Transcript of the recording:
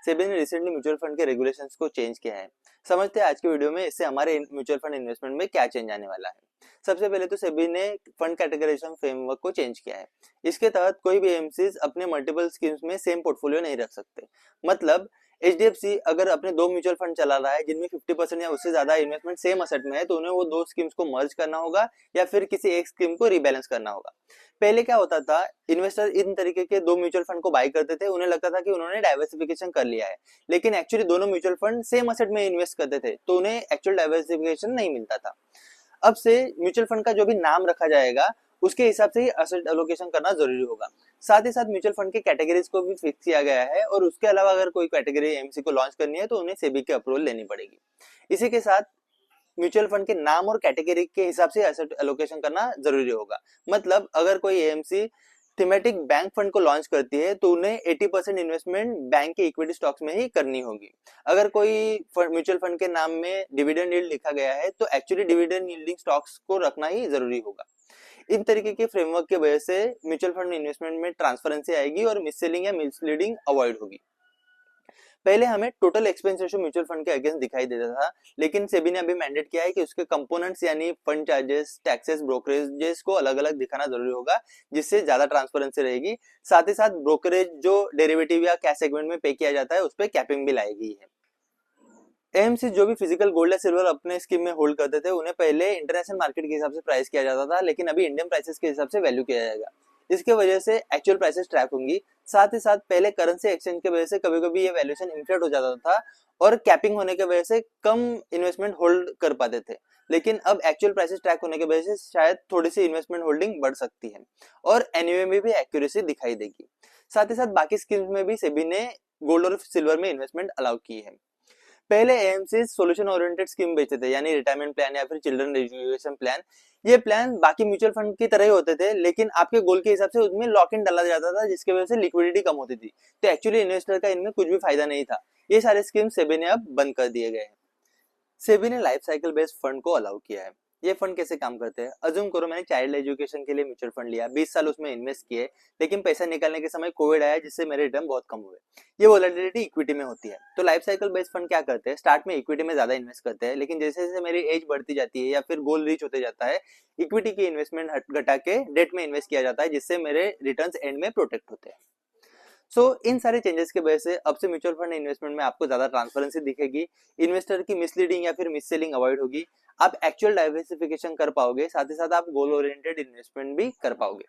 सेबी ने recently mutual fund के regulations को चेंज किया है। समझते हैं आज के वीडियो में इससे हमारे म्यूचुअल फंड इन्वेस्टमेंट में क्या चेंज आने वाला है। सबसे पहले तो सेबी ने फंड कैटेगराइजेशन फ्रेमवर्क को चेंज किया है। इसके तहत कोई भी एएमसीज अपने मल्टीपल स्कीम्स में सेम पोर्टफोलियो नहीं रख सकते। मतलब एचडीएफसी अगर अपने दो म्यूचुअल फंड चला रहा है जिनमें 50% या उससे ज्यादा इन्वेस्टमेंट सेम असेट में है, तो उन्हें वो दो स्कीम्स को मर्ज करना होगा या फिर किसी एक स्कीम को रीबैलेंस करना होगा। पहले क्या होता था, इन्वेस्टर इन तरीके के दो म्यूचुअल फंड को बाय करते थे, उन्हें लगता था कि उन्होंने डाइवर्सिफिकेशन कर लिया है, लेकिन एक्चुअली दोनों म्यूचुअल फंड सेम असेट में इन्वेस्ट करते थे, तो उन्हें एक्चुअल डाइवर्सिफिकेशन नहीं मिलता था। अब से म्यूचुअल फंड का जो भी नाम रखा जाएगा उसके हिसाब से ही असेट एलोकेशन करना जरूरी होगा। साथ ही साथ म्यूचुअल फंड के कैटेगरीज को भी फिक्स किया गया है और उसके अलावा अगर कोई कैटेगरी एमसी को लॉन्च करनी है तो उन्हें सेबी की अप्रूवल लेनी पड़ेगी। इसी के साथ म्यूचुअल फंड के नाम और कैटेगरी के हिसाब से एसेट एलोकेशन करना जरूरी होगा। मतलब अगर कोई एएमसी थीमेटिक बैंक फंड को लॉन्च करती है तो उन्हें 80% इन्वेस्टमेंट बैंक के इक्विटी स्टॉक्स में ही करनी होगी। अगर कोई म्यूचुअल फंड के नाम में डिविडेंड यील्ड लिखा गया है तो एक्चुअली डिविडेंड यील्डिंग स्टॉक्स को रखना ही जरूरी होगा। इन तरीके के फ्रेमवर्क की वजह से म्यूचुअल फंड इन्वेस्टमेंट में ट्रांसपेरेंसी आएगी और मिससेलिंग या मिसलीडिंग अवॉइड होगी। पहले हमें total expense ratio mutual fund के अगेंस्ट दिखाई देता था, लेकिन सेबी ने अभी मैंडेट किया है कि उसके कंपोनेंट्स यानी फंड चार्जेस, टैक्सेस, ब्रोकरेजेस को अलग अलग दिखाना जरूरी होगा, जिससे ज्यादा ट्रांसपेरेंसी रहेगी। साथ ही साथ ब्रोकरेज जो डेरिवेटिव या कैश सेगमेंट में पे किया जाता है उस पर कैपिंग भी लाई गई है। एएमसी जो भी फिजिकल गोल्ड या सिल्वर अपने स्कीम में होल्ड करते थे उन्हें पहले इंटरनेशनल मार्केट के हिसाब से प्राइस किया जाता था, लेकिन अभी इंडियन प्राइसेस के हिसाब से वैल्यू किया जाएगा। इसके वजह से एक्चुअल प्राइसेस ट्रैक होंगी। साथ ही साथ पहले करेंसी एक्सचेंज की वजह से कभी कभी ये वैल्यूएशन इन्फ्लेट हो जाता था और कैपिंग होने की वजह से कम इन्वेस्टमेंट होल्ड कर पाते थे, लेकिन अब एक्चुअल प्राइसेस ट्रैक होने की वजह से शायद थोड़ी सी इन्वेस्टमेंट होल्डिंग बढ़ सकती है और एनयूए में भी एक्यूरेसी दिखाई देगी। साथ ही साथ बाकी स्कीम्स में भी सेबी ने गोल्ड और सिल्वर में इन्वेस्टमेंट अलाउ की है। पहले एएमसी सोल्यूशन ओरिएंटेड स्कीम बेचते थे, यानी रिटायरमेंट प्लान या फिर चिल्ड्रन एजुकेशन प्लान। ये प्लान बाकी म्यूचुअल फंड की तरह ही होते थे, लेकिन आपके गोल के हिसाब से उसमें लॉक इन डाला जाता था, जिसकी वजह से लिक्विडिटी कम होती थी। तो एक्चुअली इन्वेस्टर का इनमें कुछ भी फायदा नहीं था। ये सारे स्कीम सेबी ने अब बंद कर दिए गए हैं। सेबी ने लाइफ साइकिल बेस्ड फंड को अलाउ किया है। ये फंड कैसे काम करते हैं? अज्यूम करो मैंने चाइल्ड एजुकेशन के लिए म्यूचुअल फंड लिया, 20 साल उसमें इन्वेस्ट किए, लेकिन पैसा निकालने के समय कोविड आया जिससे मेरे रिटर्न बहुत कम हुए। ये वोलेटिलिटी इक्विटी में होती है। तो लाइफ साइकिल बेस्ड फंड क्या करते हैं, स्टार्ट में इक्विटी में ज्यादा इन्वेस्ट करते हैं, लेकिन जैसे जैसे मेरी एज बढ़ती जाती है या फिर गोल रीच होते जाता है, इक्विटी की इन्वेस्टमेंट घटा के डेट में इन्वेस्ट किया जाता है, जिससे मेरे रिटर्न एंड में प्रोटेक्ट होते हैं। इन सारे चेंजेस की वजह से अब से म्यूचुअल फंड इन्वेस्टमेंट में आपको ज्यादा ट्रांसपेरेंसी दिखेगी, इन्वेस्टर की मिसलीडिंग या फिर मिस सेलिंग अवॉइड होगी, आप एक्चुअल डाइवर्सिफिकेशन कर पाओगे, साथ ही साथ आप गोल ओरिएंटेड इन्वेस्टमेंट भी कर पाओगे।